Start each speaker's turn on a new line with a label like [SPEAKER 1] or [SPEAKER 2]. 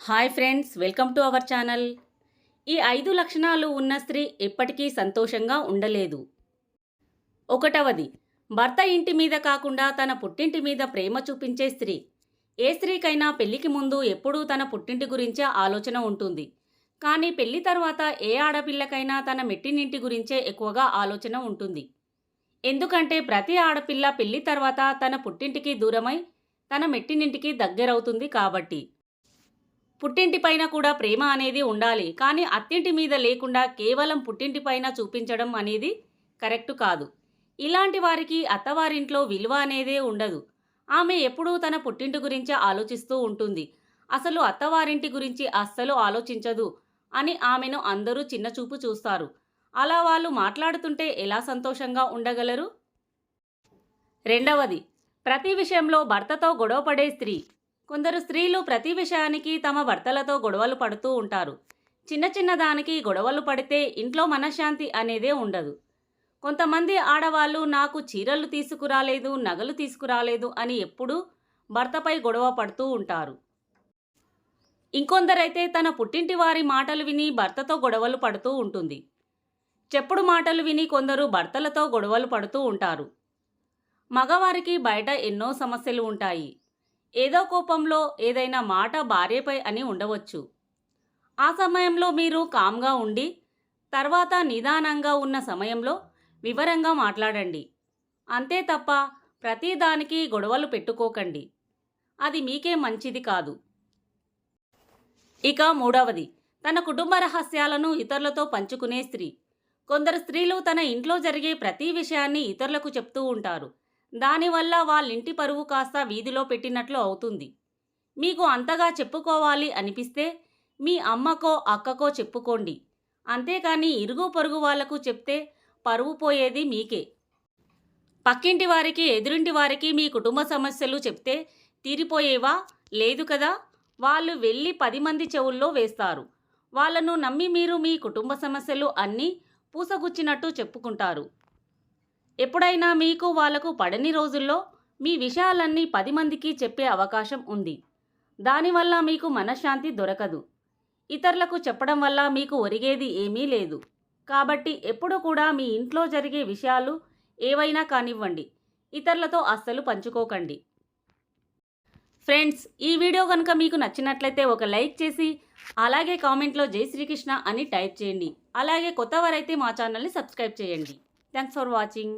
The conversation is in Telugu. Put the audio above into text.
[SPEAKER 1] Hi friends, welcome to our channel. ఈ 5 లక్షణాలు ఉన్న స్త్రీ ఎప్పటికీ సంతోషంగా ఉండలేదు. ఒకటవది, భర్త ఇంటి మీద కాకుండా తన పుట్టింటి మీద ప్రేమ చూపించే స్త్రీ. ఏ స్త్రీకైనా పెళ్లికి ముందు ఎప్పుడూ తన పుట్టింటి గురించే ఆలోచన ఉంటుంది. కానీ పెళ్లి తర్వాత ఏ ఆడపిల్లకైనా తన మెట్టినింటి గురించే ఎక్కువగా ఆలోచన ఉంటుంది. ఎందుకంటే ప్రతి ఆడపిల్ల పెళ్లి తర్వాత తన పుట్టింటికి దూరమై తన మెట్టినింటికి దగ్గరవుతుంది కాబట్టి. పుట్టింటి పైన కూడా ప్రేమ అనేది ఉండాలి, కానీ అత్తింటి మీద లేకుండా కేవలం పుట్టింటి పైన చూపించడం అనేది కరెక్టు కాదు. ఇలాంటి వారికి అత్తవారింట్లో విలువ అనేదే ఉండదు. ఆమె ఎప్పుడూ తన పుట్టింటి గురించి ఆలోచిస్తూ ఉంటుంది. అసలు అత్తవారింటి గురించి అస్సలు ఆలోచించదు అని ఆమెను అందరూ చిన్నచూపు చూస్తారు. అలా వాళ్ళు మాట్లాడుతుంటే ఎలా సంతోషంగా ఉండగలరు? రెండవది, ప్రతి విషయంలో భర్తతో గొడవపడే స్త్రీ. కొందరు స్త్రీలు ప్రతి విషయానికి తమ భర్తలతో గొడవలు పడుతూ ఉంటారు. చిన్న చిన్న దానికి గొడవలు పడితే ఇంట్లో మనశ్శాంతి అనేదే ఉండదు. కొంతమంది ఆడవాళ్ళు నాకు చీరలు తీసుకురాలేదు, నగలు తీసుకురాలేదు అని ఎప్పుడూ భర్తపై గొడవ పడుతూ ఉంటారు. ఇంకొందరైతే తన పుట్టింటి వారి మాటలు విని భర్తతో గొడవలు పడుతూ ఉంటుంది. చెప్పుడు మాటలు విని కొందరు భర్తలతో గొడవలు పడుతూ ఉంటారు. మగవారికి బయట ఎన్నో సమస్యలు ఉంటాయి. ఏదో కోపంలో ఏదైనా మాట భార్యపై అని ఉండవచ్చు. ఆ సమయంలో మీరు కామ్గా ఉండి తర్వాత నిదానంగా ఉన్న సమయంలో వివరంగా మాట్లాడండి. అంతే తప్ప ప్రతిదానికి గొడవలు పెట్టుకోకండి. అది మీకే మంచిది కాదు. ఇక మూడవది, తన కుటుంబ రహస్యాలను ఇతరులతో పంచుకునే స్త్రీ. కొందరు స్త్రీలు తన ఇంట్లో జరిగే ప్రతి విషయాన్ని ఇతరులకు చెప్తూ ఉంటారు. దానివల్ల వాళ్ళింటి పరువు కాస్త వీధిలో పెట్టినట్లు అవుతుంది. మీకు అంతగా చెప్పుకోవాలి అనిపిస్తే మీ అమ్మకో అక్కకో చెప్పుకోండి. అంతేకాని ఇరుగు పొరుగు వాళ్లకు చెప్తే పరువు పోయేది మీకే. పక్కింటి వారికి, ఎదురింటి వారికి మీ కుటుంబ సమస్యలు చెప్తే తీరిపోయేవా? లేదు కదా. వాళ్ళు వెళ్ళి 10 మంది చెవుల్లో వేస్తారు. వాళ్ళను నమ్మి మీరు మీ కుటుంబ సమస్యలు అన్నీ పూసగుచ్చినట్టు చెప్పుకుంటారు. ఎప్పుడైనా మీకు వాళ్లకు పడని రోజుల్లో మీ విషయాలన్నీ 10 మందికి చెప్పే అవకాశం ఉంది. దానివల్ల మీకు మనశ్శాంతి దొరకదు. ఇతరులకు చెప్పడం వల్ల మీకు ఒరిగేది ఏమీ లేదు. కాబట్టి ఎప్పుడు కూడా మీ ఇంట్లో జరిగే విషయాలు ఏవైనా కానివ్వండి, ఇతరులతో అస్సలు పంచుకోకండి. ఫ్రెండ్స్, ఈ వీడియో కనుక మీకు నచ్చినట్లయితే ఒక లైక్ చేసి అలాగే కామెంట్లో జై శ్రీకృష్ణ అని టైప్ చేయండి. అలాగే కొత్తవారైతే మా ఛానల్ని సబ్స్క్రైబ్ చేయండి. Thanks for watching.